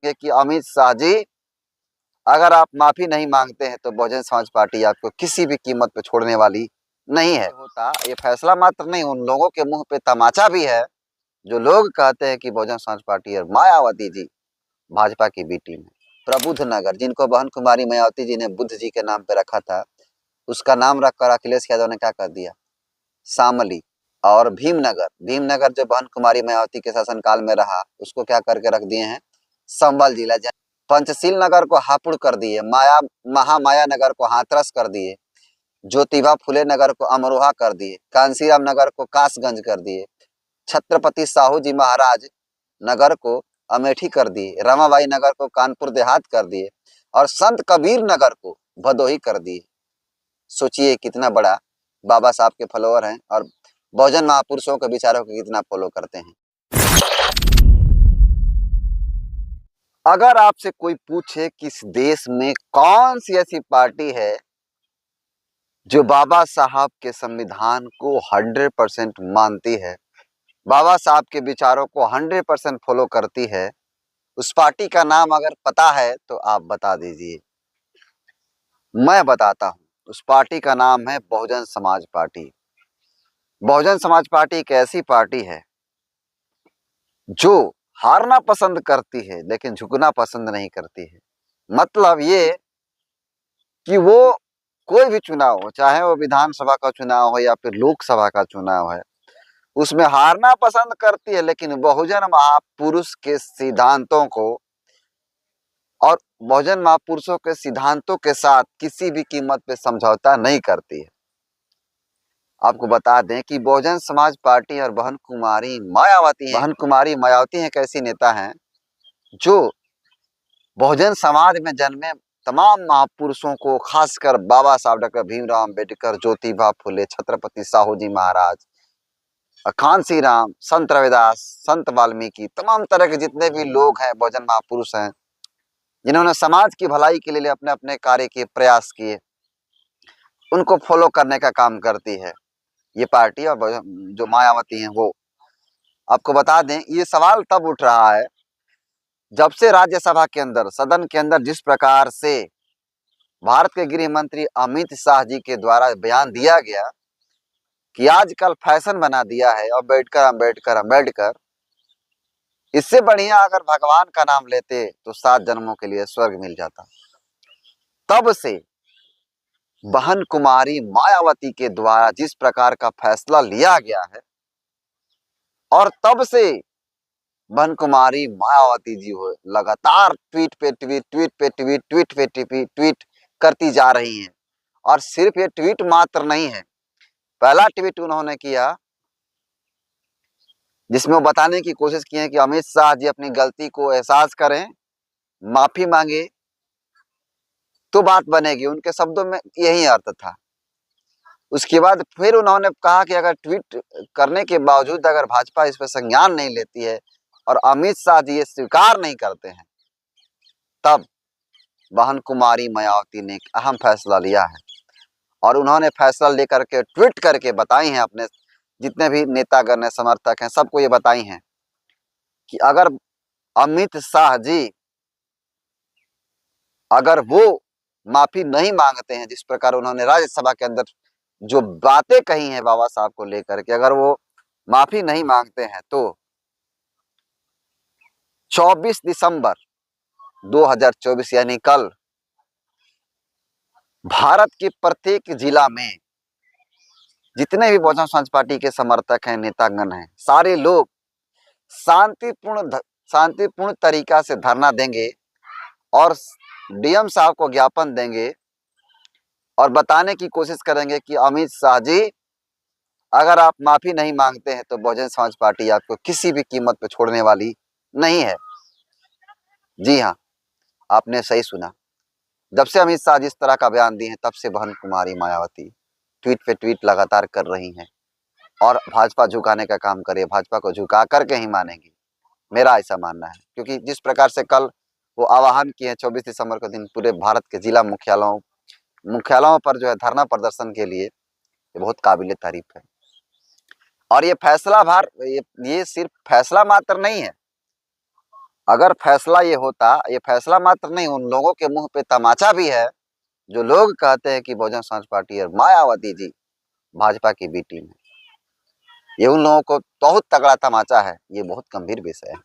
रखें कि अमित शाह जी, अगर आप माफी नहीं मांगते हैं तो बहुजन समाज पार्टी आपको किसी भी कीमत पे छोड़ने वाली नहीं है। होता ये फैसला मात्र नहीं, उन लोगों के मुंह पे तमाचा भी है जो लोग कहते हैं कि बहुजन समाज पार्टी और मायावती जी भाजपा की बी टीम है। प्रबुद्ध नगर, जिनको बहन कुमारी मायावती जी ने बुद्ध जी के नाम पे रखा था, उसका नाम रखकर अखिलेश यादव ने क्या कर दिया, शामली। और भीमनगर, भीमनगर जो बहन कुमारी मायावती के शासनकाल में रहा, उसको क्या करके रख दिए हैं, संबल जिला। पंचशील नगर को हापुड़ कर दिए, महामाया नगर को हाथरस कर दिए, ज्योतिबा फुले नगर को अमरोहा कर दिए, कांसीराम नगर को कासगंज कर दिए, छत्रपति साहू जी महाराज नगर को अमेठी कर दिए, रमाबाई नगर को कानपुर देहात कर दिए और संत कबीर नगर को भदोही कर दिए। सोचिए कितना बड़ा बाबा साहब के फॉलोअर हैं और बहुजन महापुरुषों के विचारों को कितना फॉलो करते हैं। अगर आपसे कोई पूछे कि इस देश में कौन सी ऐसी पार्टी है जो बाबा साहब के संविधान को 100% मानती है, बाबा साहब के विचारों को 100% फॉलो करती है, उस पार्टी का नाम अगर पता है तो आप बता दीजिए। मैं बताता हूं, उस पार्टी का नाम है बहुजन समाज पार्टी। बहुजन समाज पार्टी एक ऐसी पार्टी है जो हारना पसंद करती है लेकिन झुकना पसंद नहीं करती है। मतलब ये कि वो कोई भी चुनाव हो, चाहे वो विधानसभा का चुनाव हो या फिर लोकसभा का चुनाव है, उसमें हारना पसंद करती है लेकिन बहुजन महापुरुष के सिद्धांतों को और बहुजन महापुरुषों के सिद्धांतों के साथ किसी भी कीमत पे समझौता नहीं करती है। आपको बता दें कि बहुजन समाज पार्टी और बहन कुमारी मायावती एक ऐसी नेता हैं जो बहुजन समाज में जन्मे तमाम महापुरुषों को, खासकर बाबा साहब डॉक्टर भीमराव अंबेडकर, ज्योतिबा फुले, छत्रपति साहू जी महाराज, कांसीराम, संत रविदास, संत वाल्मीकि, तमाम तरह के जितने भी लोग हैं बहुजन महापुरुष हैं जिन्होंने समाज की भलाई के लिए अपने अपने कार्य किए, प्रयास किए, उनको फॉलो करने का काम करती है ये पार्टी। और जो मायावती हैं वो, आपको बता दें, ये सवाल तब उठ रहा है जब से राज्यसभा के अंदर, सदन के अंदर जिस प्रकार से भारत के गृह मंत्री अमित शाह जी के द्वारा बयान दिया गया कि आजकल फैशन बना दिया है अम्बेडकर अम्बेडकर अम्बेडकर, इससे बढ़िया अगर भगवान का नाम लेते तो 7 जन्मों के लिए स्वर्ग मिल जाता। तब से बहन कुमारी मायावती के द्वारा जिस प्रकार का फैसला लिया गया है और तब से बहन कुमारी मायावती जी हो लगातार ट्वीट पे ट्वीट, ट्वीट पे ट्वीट, ट्वीट पे ट्वीट करती जा रही हैं। और सिर्फ ये ट्वीट मात्र नहीं है, पहला ट्वीट उन्होंने किया जिसमें वो बताने की कोशिश की है कि अमित शाह जी अपनी गलती को एहसास करें, माफी मांगे तो बात बनेगी। उनके शब्दों में यही अर्थ था। उसके बाद फिर उन्होंने कहा कि अगर ट्वीट करने के बावजूद अगर भाजपा इस पर संज्ञान नहीं लेती है और अमित शाह जी ये स्वीकार नहीं करते हैं, तब बहन कुमारी मायावती ने एक अहम फैसला लिया है और उन्होंने फैसला लेकर के ट्वीट करके बताई हैं, अपने जितने भी नेतागण हैं, समर्थक हैं, सबको ये बताई हैं कि अगर अमित शाह जी अगर वो माफी नहीं मांगते हैं, जिस प्रकार उन्होंने राज्यसभा के अंदर जो बातें कही हैं बाबा साहब को लेकर के, अगर वो माफी नहीं मांगते हैं तो 24 दिसंबर 2024 यानी कल भारत के प्रत्येक जिला में जितने भी बहुजन समाज पार्टी के समर्थक हैं, नेतागण हैं, सारे लोग शांतिपूर्ण तरीका से धरना देंगे और डीएम साहब को ज्ञापन देंगे और बताने की कोशिश करेंगे कि अमित शाह जी, अगर आप माफी नहीं मांगते हैं तो बहुजन समाज पार्टी आपको किसी भी कीमत पे छोड़ने वाली नहीं है। जी हाँ, आपने सही सुना। जब से अमित शाह जिस तरह का बयान दिए हैं, तब से बहन कुमारी मायावती ट्वीट पे ट्वीट लगातार कर रही हैं और भाजपा झुकाने का काम करे, भाजपा को झुका करके ही मानेंगी, मेरा ऐसा मानना है। क्योंकि जिस प्रकार से कल वो आह्वान किए हैं 24 दिसंबर के दिन पूरे भारत के जिला मुख्यालयों पर जो है धरना प्रदर्शन के लिए, ये बहुत काबिले तारीफ है। और ये फैसला ये सिर्फ फैसला मात्र नहीं है, अगर फैसला ये होता, ये फैसला मात्र नहीं, उन लोगों के मुंह पे तमाचा भी है जो लोग कहते हैं कि बहुजन समाज पार्टी और मायावती जी भाजपा की बी टीम है। ये उन लोगों को बहुत तगड़ा तमाचा है। ये बहुत गंभीर विषय है।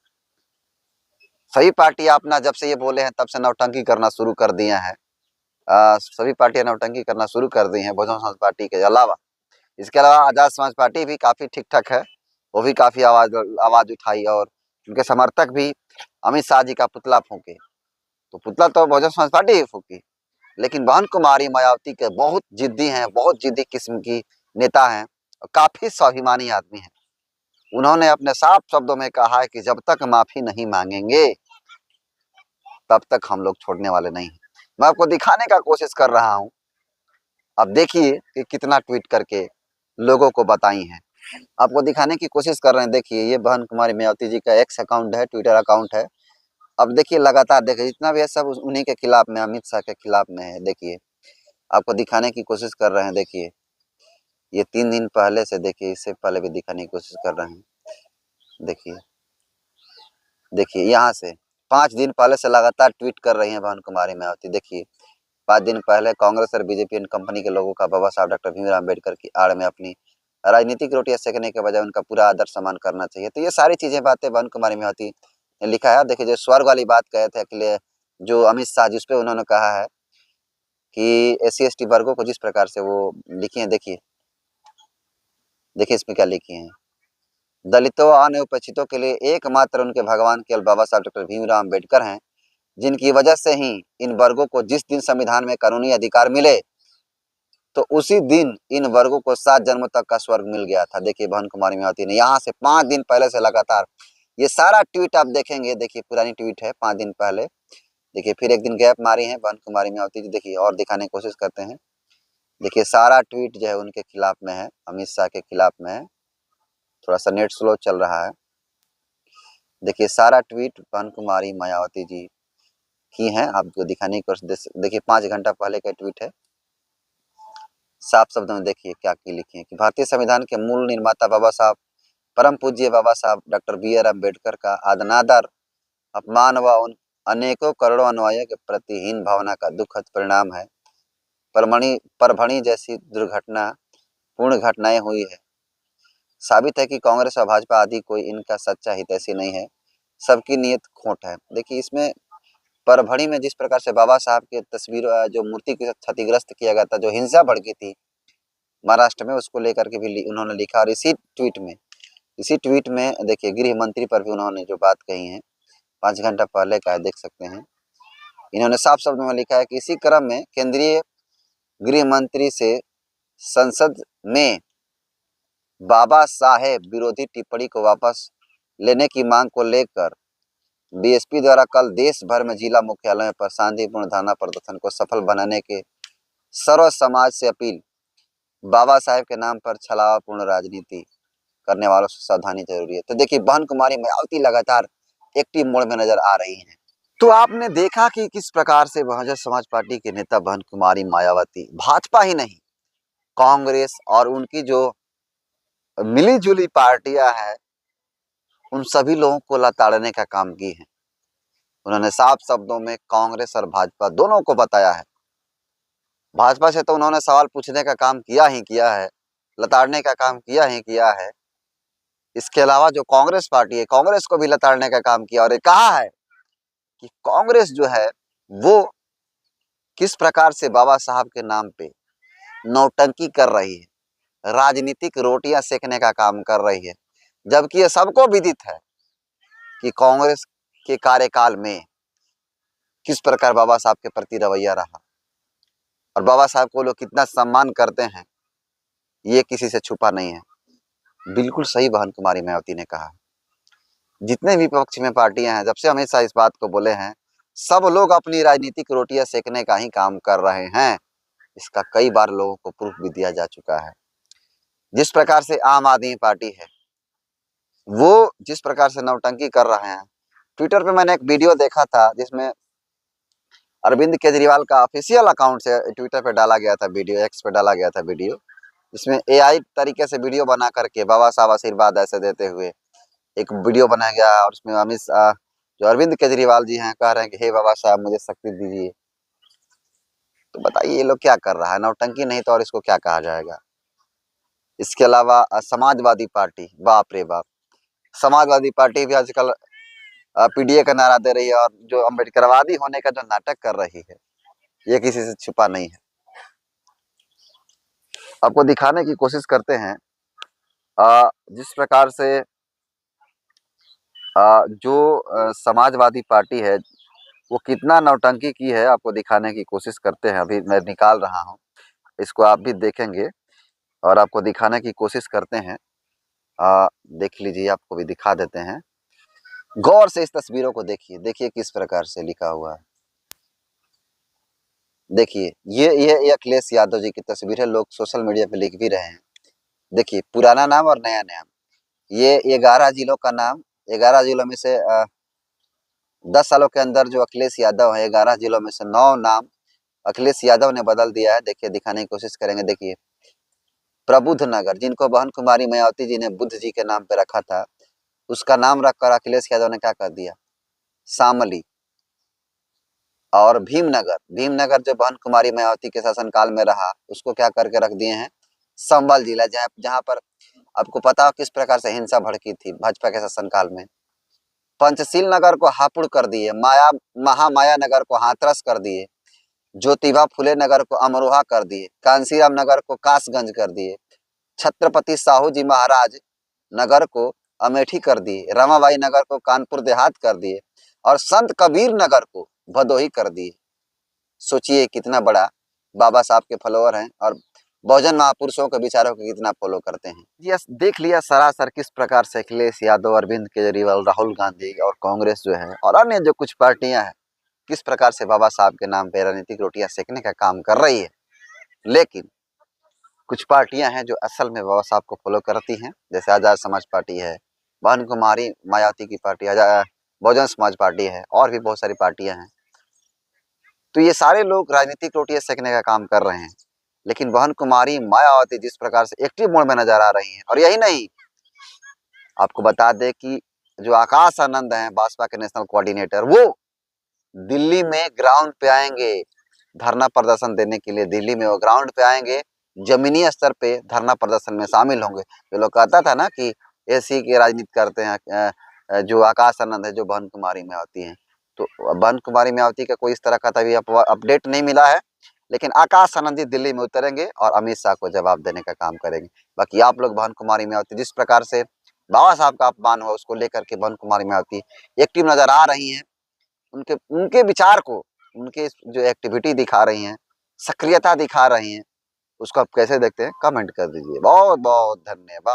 सभी पार्टियां अपना जब से ये बोले हैं तब से नौटंकी करना शुरू कर दिए हैं। सभी पार्टियां नौटंकी करना शुरू कर दी हैं बहुजन समाज पार्टी के अलावा। इसके अलावा आजाद समाज पार्टी भी काफी ठीक ठाक है। वो भी काफी आवाज आवाज उठाई और उनके समर्थक भी अमित शाह जी का पुतला फूके। तो पुतला तो बहुजन समाज पार्टी ही फूकी, लेकिन बहन कुमारी मायावती के बहुत जिद्दी हैं, बहुत जिद्दी किस्म की नेता हैं और काफी स्वाभिमानी आदमी हैं। उन्होंने अपने साफ शब्दों में कहा है कि जब तक माफी नहीं मांगेंगे तब तक हम लोग छोड़ने वाले नहीं हैं। मैं आपको दिखाने का कोशिश कर रहा हूं। अब देखिए कि कितना ट्वीट करके लोगों को बताई हैं। आपको दिखाने की कोशिश कर रहे हैं। देखिए ये बहन कुमारी मायावती जी का एक्स अकाउंट है, ट्विटर अकाउंट है। अब देखिए लगातार देखिए जितना भी है सब उन्हीं के खिलाफ में, अमित शाह के खिलाफ में है। देखिए आपको दिखाने की कोशिश कर रहे हैं। देखिए ये 3 दिन पहले से, देखिए इससे पहले भी दिखाने की कोशिश कर रहे हैं। देखिए देखिए यहाँ से 5 दिन पहले से लगातार ट्वीट कर रही हैं बहन कुमारी मायावती। देखिए 5 दिन पहले कांग्रेस और बीजेपी एंड कंपनी के लोगों का बाबा साहब डॉक्टर भीमराव अम्बेडकर की आड़ में अपनी राजनीतिक रोटियां सेकने के बजाय उनका पूरा आदर सम्मान करना चाहिए। तो ये सारी चीजें बातें बहन कुमारी मायावती ने लिखा है। देखिए जो स्वर्ग वाली बात कहे थे अखिलेश, जो अमित शाह, जिस पे उन्होंने कहा है कि SC ST वर्गों को जिस प्रकार से वो लिखी है। देखिए देखिए इसमें क्या लिखी है। दलितों व अन्य उपेक्षितों के लिए एकमात्र उनके भगवान केवल बाबा साहब डॉक्टर भीमराव अम्बेडकर हैं, जिनकी वजह से ही इन वर्गों को जिस दिन संविधान में कानूनी अधिकार मिले तो उसी दिन इन वर्गों को 7 जन्मों तक का स्वर्ग मिल गया था। देखिए बहन कुमारी मायावती ने यहाँ से 5 दिन पहले से लगातार ये सारा ट्वीट आप देखेंगे। देखिए पुरानी ट्वीट है 5 दिन पहले। देखिए फिर एक दिन गैप मारी है बहन कुमारी मायावती जी। देखिए और दिखाने की कोशिश करते हैं। देखिए सारा ट्वीट जो है उनके खिलाफ में है, अमित शाह के खिलाफ में है। थोड़ा सा नेट स्लो चल रहा है। देखिए सारा ट्वीट बहन कुमारी मायावती जी की है, आपको दिखाने की कोशिश। देखिए 5 घंटा पहले का ट्वीट है। साफ शब्दों में देखिए क्या की लिखी है कि भारतीय संविधान के मूल निर्माता बाबा साहब, परम पूज्य बाबा साहब डॉक्टर BR अम्बेडकर का अनादर, अपमान व उन अनेकों करोड़ों अनुयायियों के प्रति हीन भावना का दुखद परिणाम है। परभणी जैसी दुर्घटना पूर्ण घटनाएं हुई है। साबित है कि कांग्रेस और भाजपा आदि कोई इनका सच्चा हितैषी नहीं है, सबकी नीयत खोट है। देखिए इसमें परभणी में जिस प्रकार से बाबा साहब की तस्वीर, जो मूर्ति के क्षतिग्रस्त किया गया था, जो हिंसा भड़की थी महाराष्ट्र में, उसको लेकर के भी उन्होंने लिखा। और इसी ट्वीट में देखिए गृह मंत्री पर भी उन्होंने जो बात कही है 5 घंटा पहले का है, देख सकते हैं। इन्होंने साफ शब्दों में लिखा है कि इसी क्रम में केंद्रीय गृह मंत्री से संसद में बाबा साहेब विरोधी टिप्पणी को वापस लेने की मांग को लेकर BSP द्वारा कल देश भर में जिला मुख्यालयों पर शांतिपूर्ण धरना प्रदर्शन को सफल बनाने के सर्व समाज से अपील। बाबा साहेब के नाम पर छलावापूर्ण राजनीति करने वालों से सावधानी जरूरी है। तो देखिए बहन कुमारी मायावती लगातार एक्टिव मोड में नजर आ रही हैं। तो आपने देखा कि किस प्रकार से बहुजन समाज पार्टी के नेता बहन कुमारी मायावती भाजपा ही नहीं, कांग्रेस और उनकी जो मिली जुली पार्टियां हैं उन सभी लोगों को लताड़ने का काम की है। उन्होंने साफ शब्दों में कांग्रेस और भाजपा दोनों को बताया है। भाजपा से तो उन्होंने सवाल पूछने का काम किया ही किया है, लताड़ने का काम किया ही किया है। इसके अलावा जो कांग्रेस पार्टी है, कांग्रेस को भी लताड़ने का काम किया और ये कहा है कि कांग्रेस जो है वो किस प्रकार से बाबा साहब के नाम पे नौटंकी कर रही है, राजनीतिक रोटियां सेकने का काम कर रही है। जबकि ये सबको विदित है कि कांग्रेस के कार्यकाल में किस प्रकार बाबा साहब के प्रति रवैया रहा और बाबा साहब को लोग कितना सम्मान करते हैं, ये किसी से छुपा नहीं है। बिल्कुल सही बहन कुमारी मायावती ने कहा। जितने भी विपक्ष में पार्टियां हैं, जब से अमित शाह इस बात को बोले हैं, सब लोग अपनी राजनीतिक रोटियां सेकने का ही काम कर रहे हैं। इसका कई बार लोगों को प्रूफ भी दिया जा चुका है। जिस प्रकार से आम आदमी पार्टी है वो जिस प्रकार से नौटंकी कर रहे हैं। ट्विटर पे मैंने एक वीडियो देखा था जिसमें अरविंद केजरीवाल का ऑफिशियल अकाउंट से ट्विटर पे डाला गया था वीडियो, एक्स पे डाला गया था वीडियो, जिसमें AI तरीके से वीडियो बना करके बाबा साहब आशीर्वाद ऐसे देते हुए एक वीडियो बनाया गया और उसमें अमित शाह जो अरविंद केजरीवाल जी हैं कह रहे हैं कि हे बाबा साहब मुझे शक्ति दीजिए। तो बताइए ये लोग क्या कर रहा है, नौटंकी नहीं तो और इसको क्या कहा जाएगा। इसके अलावा समाजवादी पार्टी, बाप रे बाप, समाजवादी पार्टी भी आजकल पीडीए का नारा दे रही है और जो अम्बेडकरवादी होने का जो नाटक कर रही है ये किसी से छुपा नहीं है। आपको दिखाने की कोशिश करते हैं जिस प्रकार से जो समाजवादी पार्टी है वो कितना नौटंकी की है, आपको दिखाने की कोशिश करते हैं। अभी मैं निकाल रहा हूँ, इसको आप भी देखेंगे और आपको दिखाने की कोशिश करते हैं। देख लीजिए, आपको भी दिखा देते हैं। गौर से इस तस्वीरों को देखिए, देखिए किस प्रकार से लिखा हुआ है। देखिए ये अखिलेश यादव जी की तस्वीर है, लोग सोशल मीडिया पे लिख भी रहे हैं। देखिए पुराना नाम और नया नाम, ये 11 जिलों का नाम, 11 जिलों में से 10 सालों के अंदर जो अखिलेश यादव है 11 जिलों में से 9 नाम अखिलेश यादव ने बदल दिया है। देखिए दिखाने की कोशिश करेंगे। देखिए प्रबुद्ध नगर, जिनको बहन कुमारी मायावती जी ने बुद्ध जी के नाम पे रखा था, उसका नाम रखकर अखिलेश यादव ने क्या कर दिया, शामली। और भीमनगर, भीमनगर जो बहन कुमारी मायावती के शासनकाल में रहा, उसको क्या करके रख दिए हैं, संभल जिला, जहां पर आपको पता हो किस प्रकार से हिंसा भड़की थी भाजपा के शासनकाल में। पंचशील नगर को हापुड़ कर दिए, महामाया नगर को हाथरस कर दिए, ज्योतिबा फुले नगर को अमरोहा कर दिए, कांसीराम नगर को कासगंज कर दिए, छत्रपति साहू जी महाराज नगर को अमेठी कर दिए, रमाबाई नगर को कानपुर देहात कर दिए और संत कबीर नगर को भदोही कर दिए। सोचिए कितना बड़ा बाबा साहब के फॉलोअर हैं और बहुजन महापुरुषों के विचारों को कितना फॉलो करते हैं। ये देख लिया सरासर किस प्रकार से अखिलेश यादव, अरविंद केजरीवाल, राहुल गांधी और कांग्रेस जो है और अन्य जो कुछ पार्टियां हैं किस प्रकार से बाबा साहब के नाम पे राजनीतिक रोटियां सेकने का काम कर रही है। लेकिन कुछ पार्टियां हैं जो असल में बाबा साहब को फॉलो करती हैं, जैसे आजाद समाज पार्टी है, बहन कुमारी मायावती की पार्टी, बहुजन समाज पार्टी है और भी बहुत सारी पार्टियां हैं। तो ये सारे लोग राजनीतिक रोटियां सेकने का काम कर रहे हैं। लेकिन बहन कुमारी मायावती जिस प्रकार से एक्टिव मोड में नजर आ रही हैं, और यही नहीं, आपको बता दें कि जो आकाश आनंद हैं भाजपा के नेशनल कोऑर्डिनेटर, वो दिल्ली में ग्राउंड पे आएंगे धरना प्रदर्शन देने के लिए। दिल्ली में वो ग्राउंड पे आएंगे, जमीनी स्तर पे धरना प्रदर्शन में शामिल होंगे। जो लोग कहता था ना कि एसी की राजनीति करते हैं जो आकाश आनंद है, जो बहन कुमारी मायावती हैं, तो बहन कुमारी मायावती का कोई इस तरह का तभी अपडेट नहीं मिला है। लेकिन आकाश आनंद जी दिल्ली में उतरेंगे और अमित शाह को जवाब देने का काम करेंगे। बाकी आप लोग बहन कुमारी मायावती जिस प्रकार से बाबा साहब का अपमान हुआ उसको लेकर के बहन कुमारी मायावती एक्टिव नजर आ रही हैं, उनके उनके विचार को, उनके जो एक्टिविटी दिखा रही हैं, सक्रियता दिखा रही हैं, उसको आप कैसे देखते हैं कमेंट कर दीजिए। बहुत बहुत धन्यवाद।